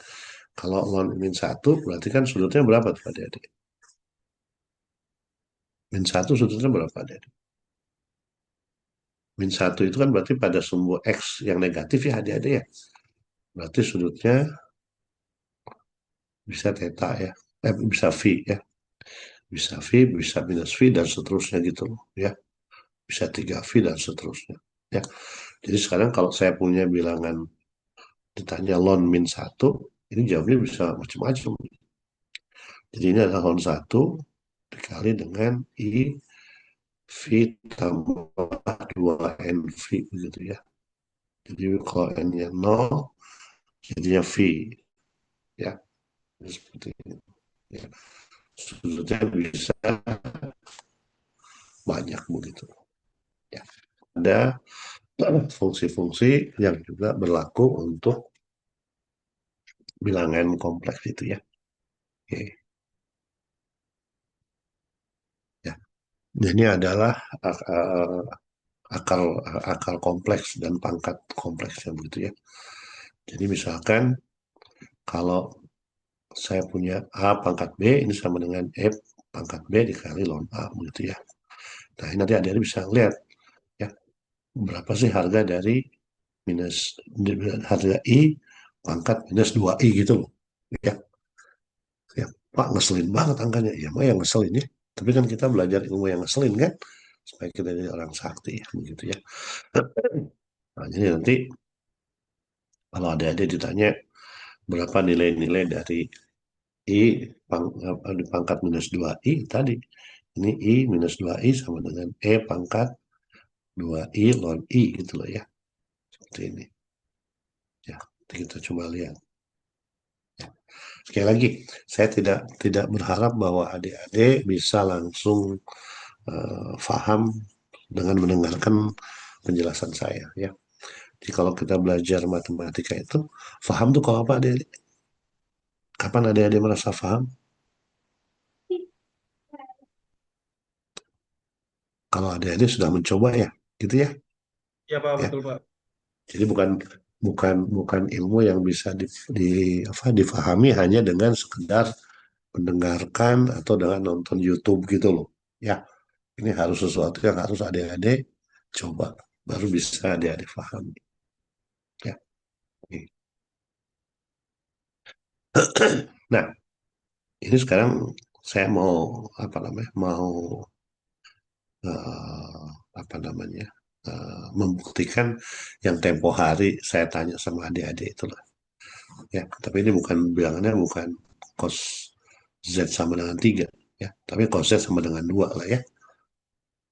Speaker 1: Kalau ln min 1 berarti kan sudutnya berapa tuh adik-adik? Min 1 sudutnya berapa adik-adik? Min 1 itu kan berarti pada sumbu X yang negatif ya adik-adik ya. Berarti sudutnya bisa theta ya. Bisa V ya. Bisa V, bisa minus V, dan seterusnya gitu loh ya. Bisa 3V dan seterusnya. Ya. Jadi sekarang kalau saya punya bilangan ditanya ln min 1, ini jawabnya bisa macam-macam. Jadi ini adalah ln 1 dikali dengan I V tambah 2NV gitu ya. Jadi kalau N-nya 0, jadinya V. Ya, seperti ini. Ya. Sudutnya bisa banyak begitu. Ya. Ada fungsi-fungsi yang juga berlaku untuk bilangan kompleks itu ya. Oke, ya. Ini adalah akal akal kompleks dan pangkat kompleksnya begitu ya. Jadi misalkan kalau saya punya A pangkat B ini sama dengan F pangkat B dikali ln A begitu ya. Nah, ini nanti adik-adik bisa lihat ya berapa sih harga dari minus harga I pangkat minus 2I gitu loh. Ya, ya, Pak ngeselin banget angkanya. Ya, mah yang ngeselin ya. Tapi kan kita belajar ilmu yang ngeselin kan, supaya kita jadi orang sakti, begitu ya. Nah, jadi nanti kalau ada ditanya berapa nilai-nilai dari I di pangkat minus 2I tadi. Ini I minus 2I sama dengan pangkat 2I ln I gitu loh ya. Seperti ini. Ya, kita coba lihat. Sekali lagi, saya tidak berharap bahwa adik-adik bisa langsung paham dengan mendengarkan penjelasan saya ya. Jadi kalau kita belajar matematika itu, paham tuh kalau apa adik? Kapan adik-adik merasa paham? Kalau adik-adik sudah mencoba ya, gitu ya.
Speaker 2: Iya Pak,
Speaker 1: Ya.
Speaker 2: betul Pak.
Speaker 1: Jadi bukan bukan bukan ilmu yang bisa difahami hanya dengan sekedar mendengarkan atau dengan nonton YouTube gitu loh. Ya, ini harus sesuatu yang harus adik-adik coba, baru bisa adik-adik pahami. Ya. Nah, ini sekarang saya mau apa namanya? Mau eh, apa namanya? Membuktikan yang tempo hari saya tanya sama adik-adik itu lah. Ya, tapi ini bukan bilangannya bukan cos Z sama dengan 3 ya, tapi cos Z sama dengan 2 lah ya.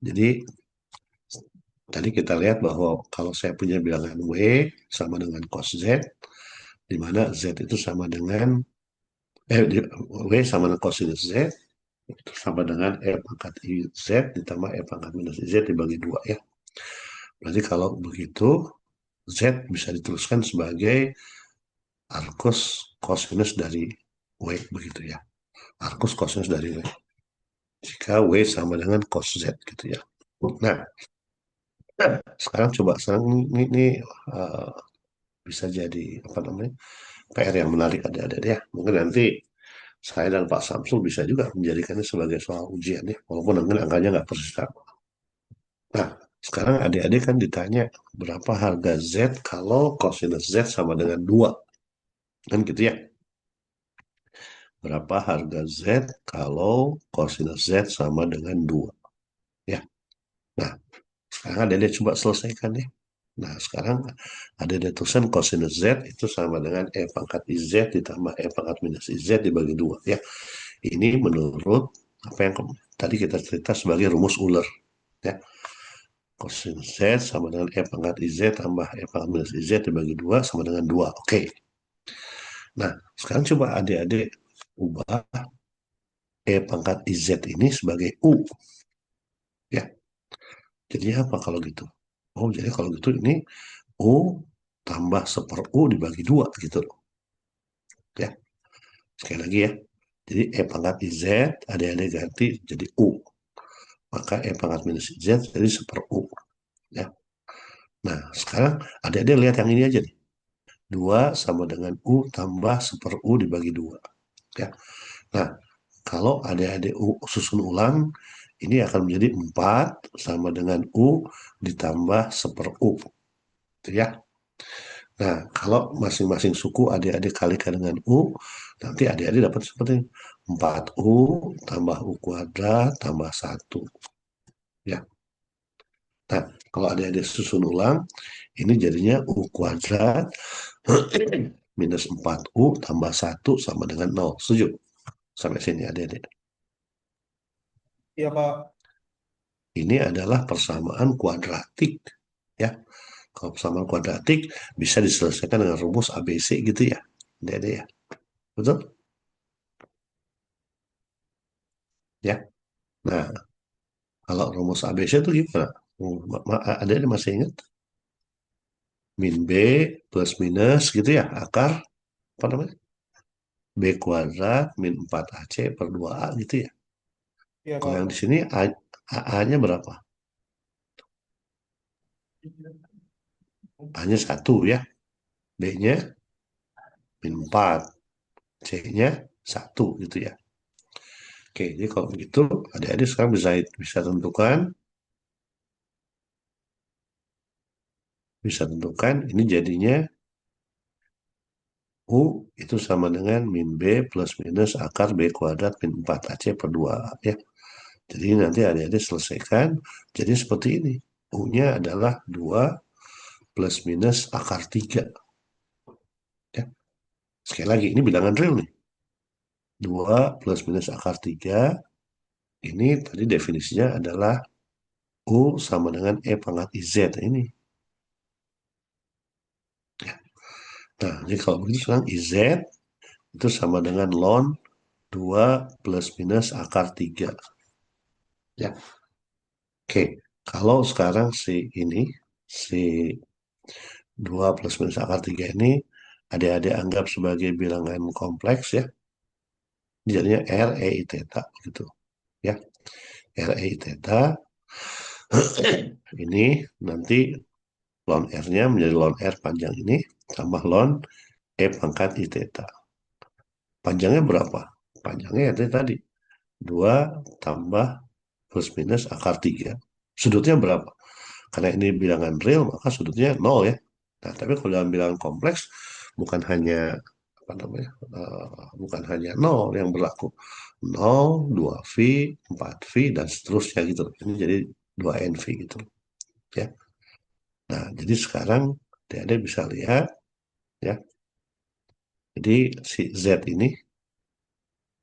Speaker 1: Jadi tadi kita lihat bahwa kalau saya punya bilangan W sama dengan cos Z, di mana Z itu sama dengan W sama dengan cosinus Z itu sama dengan E pangkat I Z ditambah E pangkat minus I Z dibagi 2 ya. Berarti kalau begitu Z bisa dituliskan sebagai arcus cosinus dari W begitu ya. Arcus cosinus dari W. Jika W sama dengan cos Z gitu ya. Nah, sekarang coba sekarang ini bisa jadi apa namanya PR yang menarik ada ya. Mungkin nanti saya dan Pak Samsul bisa juga menjadikannya sebagai soal ujian ya, walaupun mungkin angkanya nggak persis sama. Nah, sekarang adik-adik kan ditanya berapa harga Z kalau cosinus Z sama dengan 2. Kan gitu ya. Berapa harga Z kalau cosinus Z sama dengan 2. Ya. Nah, sekarang adik-adik coba selesaikan ya. Nah, sekarang ada tulisan cosinus Z itu sama dengan E pangkat IZ ditambah E pangkat minus IZ dibagi 2 ya. Ini menurut apa yang tadi kita cerita sebagai rumus Euler ya. Cosinus Z sama dengan E pangkat IZ tambah E pangkat minus IZ dibagi 2 sama dengan 2. Oke. Nah, sekarang coba adik-adik ubah E pangkat IZ ini sebagai U. Ya, jadinya apa kalau gitu? Oh, jadi kalau gitu ini U tambah 1 U dibagi 2 gitu loh. Ya, sekali lagi ya. Jadi E pangkat IZ adik-adik ganti jadi U. Maka E pangkat minus IZ jadi 1 U. Ya. Nah, sekarang adik-adik lihat yang ini aja nih. 2 sama dengan U tambah 1 U dibagi 2. Ya. Nah, kalau adik-adik susun ulang, ini akan menjadi 4 sama dengan U ditambah 1 U. Gitu ya. Nah, kalau masing-masing suku adik-adik kalikan dengan U, nanti adik-adik dapat seperti ini. 4U tambah U kuadrat tambah 1. Ya. Nah, kalau adik-adik susun ulang, ini jadinya U kuadrat minus 4U tambah 1 sama dengan 0. Setuju? Sampai sini adik-adik.
Speaker 2: Iya Pak.
Speaker 1: Ini adalah persamaan kuadratik. Ya, kalau persamaan kuadratik bisa diselesaikan dengan rumus ABC gitu ya. Adik-adik ya. Betul? Ya. Nah, kalau rumus ABC itu gimana? Adik-adik masih ingat? Min B plus minus gitu ya. Akar apa namanya? B kuadrat min 4AC per 2A gitu ya.
Speaker 2: Iya
Speaker 1: Kalau yang di
Speaker 2: Pak.
Speaker 1: sini A-nya berapa? A-nya 1 ya. B-nya min 4. C-nya 1 gitu ya. Oke, jadi kalau begitu adik-adik sekarang bisa tentukan ini jadinya U itu sama dengan min B plus minus akar B kuadrat min 4AC per 2A ya. Jadi nanti adik-adik selesaikan. Jadi seperti ini. U-nya adalah 2 plus minus akar 3. Ya. Sekali lagi, ini bilangan real nih. 2 plus minus akar 3. Ini tadi definisinya adalah U sama dengan E pangkat IZ ini. Ya. Nah, jadi kalau begitu sekarang IZ itu sama dengan ln 2 plus minus akar 3. Ya, oke. Kalau sekarang si 2 plus minus akar 3 ini adik-adik anggap sebagai bilangan kompleks ya. Jadinya R, E, I, theta gitu. Ya, R, E, I, theta ini nanti ln R-nya menjadi ln R panjang ini tambah ln E pangkat I theta. Panjangnya berapa? Panjangnya ya tadi 2 tambah plus minus akar 3. Sudutnya berapa? Karena ini bilangan real, maka sudutnya 0 ya. Nah, tapi kalau dalam bilangan kompleks, bukan hanya apa namanya, bukan hanya 0 yang berlaku. 0, 2V, 4V, dan seterusnya gitu. Ini jadi 2NV gitu. Ya. Nah, jadi sekarang adik bisa lihat, ya. Jadi si Z ini,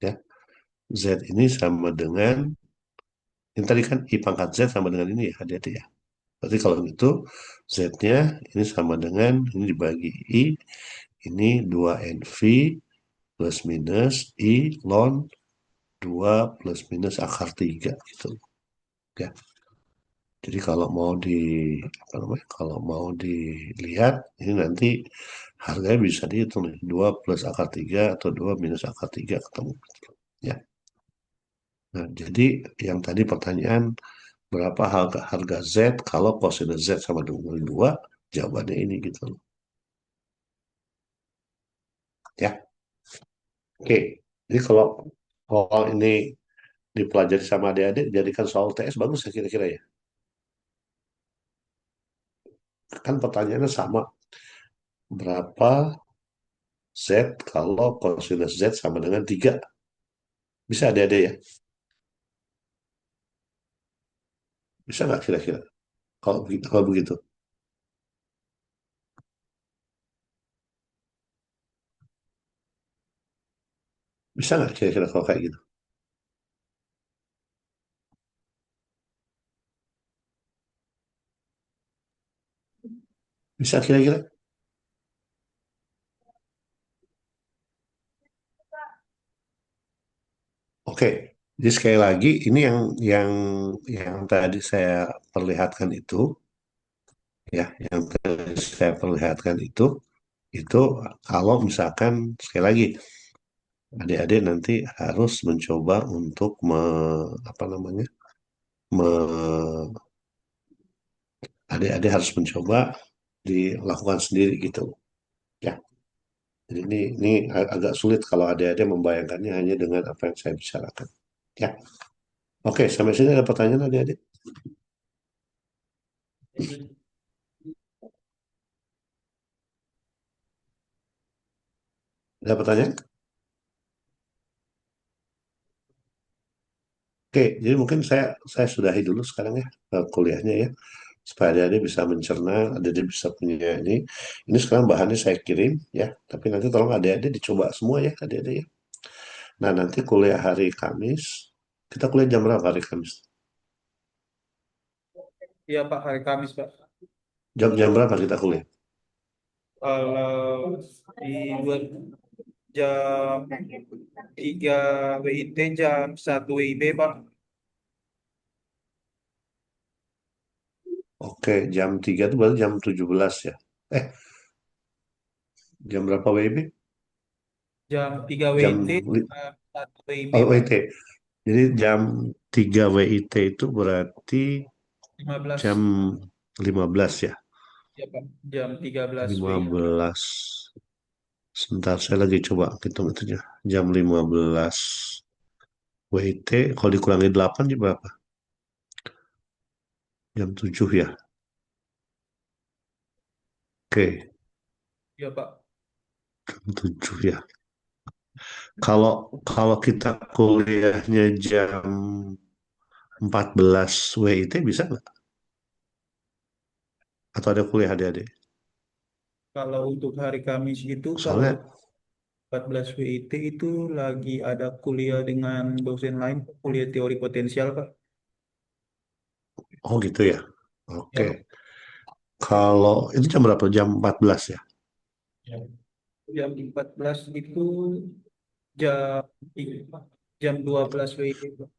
Speaker 1: ya, Z ini sama dengan, ini tadi kan I pangkat Z sama dengan ini ya, adik-adik ya. Berarti kalau gitu Z-nya ini sama dengan ini dibagi I, ini 2NV plus minus I ln 2 plus minus akar 3 gitu. Ya. Jadi kalau mau apa namanya? Kalau mau dilihat ini nanti harganya bisa dihitung nih, 2 plus akar 3 atau 2 minus akar 3 ketemu. Ya. Nah, jadi yang tadi pertanyaan berapa harga harga Z kalau kosinus Z sama dengan 2, jawabannya ini gitu. Ya. Oke, jadi kalau soal ini dipelajari sama adik-adik, jadikan soal TS bagus ya kira-kira ya. Kan pertanyaannya sama, berapa Z kalau kosinus Z sama dengan 3? Bisa adik-adik ya? Bisa nggak kira-kira? Kalau begitu. Bisa nggak kira-kira kalau kayak gitu? Bisa kira-kira? Oke, jadi sekali lagi ini yang tadi saya perlihatkan ya, yang tadi saya perlihatkan itu kalau misalkan sekali lagi adik-adik nanti harus mencoba untuk apa namanya, me- adik-adik harus mencoba dilakukan sendiri gitu ya. Jadi ini agak sulit kalau adik-adik membayangkannya hanya dengan apa yang saya bicarakan ya. Oke, sampai sini ada pertanyaan adik-adik? Ada pertanyaan? Oke, jadi mungkin saya sudahi dulu sekarang ya kuliahnya ya, supaya adik-adik bisa mencerna, adik-adik bisa punya ini. Ini sekarang bahannya saya kirim ya, tapi nanti tolong adik-adik dicoba semua ya adik-adik ya. Nah, nanti kuliah hari Kamis, kita kuliah jam berapa hari Kamis?
Speaker 2: Iya Pak, hari Kamis Pak.
Speaker 1: Jam berapa kita kuliah?
Speaker 2: Kalau di buat jam 3 WIT, jam 1 WIB Pak.
Speaker 1: Oke, jam 3 itu berarti jam 17 ya. Eh, jam berapa WIB?
Speaker 2: Jam 3
Speaker 1: Jam
Speaker 2: WIT,
Speaker 1: li-
Speaker 2: jam 1 WIB
Speaker 1: oh,
Speaker 2: Pak.
Speaker 1: WIT. Jadi jam 3 WIT itu berarti
Speaker 2: 15.
Speaker 1: jam 15 ya.
Speaker 2: Ya Pak, jam 13 WIB.
Speaker 1: 15. Sebentar, saya lagi coba hitung itunya. Jam 15 WIT, kalau dikurangi 8 jam berapa? Jam 7 ya. Oke,
Speaker 2: Ya Pak.
Speaker 1: jam 7 ya. Kalau kalau kita kuliahnya jam 14 WIT bisa nggak? Atau ada kuliah adik-adik?
Speaker 2: Kalau untuk hari Kamis itu, kalau
Speaker 1: Soalnya,
Speaker 2: 14 WIT itu lagi ada kuliah dengan dosen lain, kuliah teori potensial Pak.
Speaker 1: oh gitu ya. Oke.
Speaker 2: Ya Pak.
Speaker 1: Kalau itu jam berapa? Jam 14 ya.
Speaker 2: Ya. jam 14 itu jam jam 12 WIB, Pak.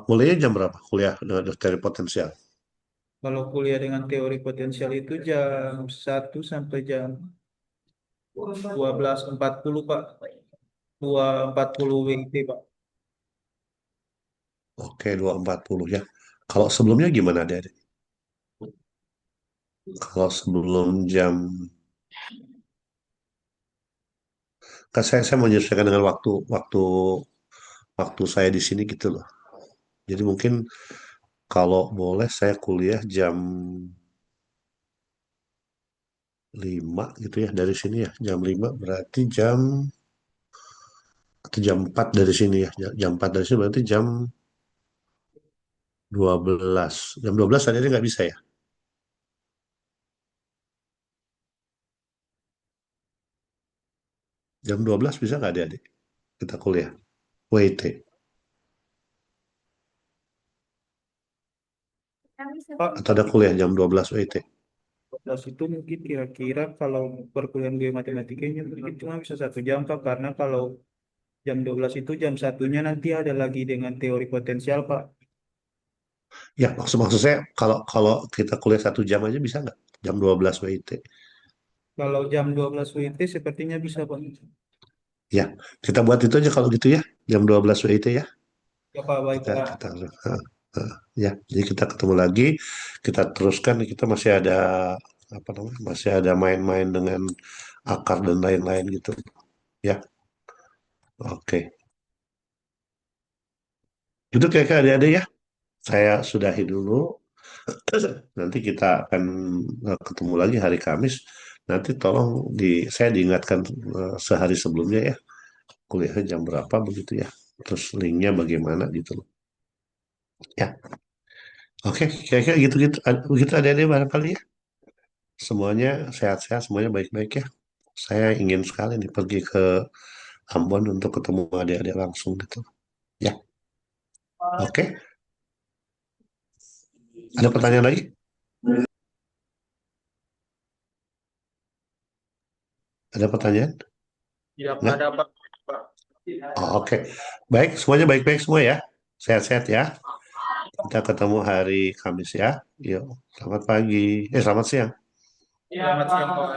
Speaker 1: Mulainya jam berapa kuliah dengan teori potensial?
Speaker 2: Kalau kuliah dengan teori potensial itu jam 1 sampai jam 12.40 Pak. 2.40 WIB, Pak.
Speaker 1: Oke, 2.40 ya. Kalau sebelumnya gimana, Adik? Kalau sebelum jam, kan saya menyesuaikan dengan waktu waktu waktu saya di sini gitu loh. Jadi mungkin kalau boleh saya kuliah jam 5 gitu ya dari sini ya. Jam 5 berarti atau jam 4 dari sini ya. Jam 4 dari sini berarti jam 12. Jam 12 tadi nggak bisa ya? Jam 12 bisa nggak adik-adik? Kita kuliah. WIT.
Speaker 2: Pak,
Speaker 1: Atau ada kuliah jam 12 WIT.
Speaker 2: 12 itu mungkin kira-kira kalau perkuliahan gue matematikanya mungkin cuma bisa 1 jam, Pak. Karena kalau jam 12 itu jam 1-nya nanti ada lagi dengan teori potensial, Pak.
Speaker 1: Ya, maksud saya kalau kalau kita kuliah 1 jam aja bisa nggak? Jam 12 WIT.
Speaker 2: Kalau jam 12 WIT sepertinya bisa, Pak.
Speaker 1: Ya, kita buat itu aja kalau gitu ya. Jam 12 WIT ya.
Speaker 2: Ya, Pak, baik,
Speaker 1: Kita
Speaker 2: Pak.
Speaker 1: kita eh, ya, jadi kita ketemu lagi, kita teruskan, kita masih ada apa namanya? Masih ada main-main dengan akar dan lain-lain gitu. Ya, oke. Itu kayak adik-adik ya. Saya sudahi dulu. Nanti kita akan ketemu lagi hari Kamis. Nanti tolong saya diingatkan sehari sebelumnya ya. Kuliahnya jam berapa begitu ya. Terus linknya bagaimana gitu loh. Ya, oke. Kira-kira gitu-gitu. Begitu adik-adik barangkali ya. Semuanya sehat-sehat, semuanya baik-baik ya. Saya ingin sekali nih pergi ke Ambon untuk ketemu adik-adik langsung gitu. Ya, oke. Ada pertanyaan lagi? Ada pertanyaan?
Speaker 2: Tidak ada,
Speaker 1: Enggak?
Speaker 2: Pak. Pak.
Speaker 1: Oh, oke. Baik, semuanya baik-baik semua ya. Sehat-sehat ya. Kita ketemu hari Kamis ya. Yuk, selamat pagi. Selamat siang.
Speaker 2: Selamat siang, Pak.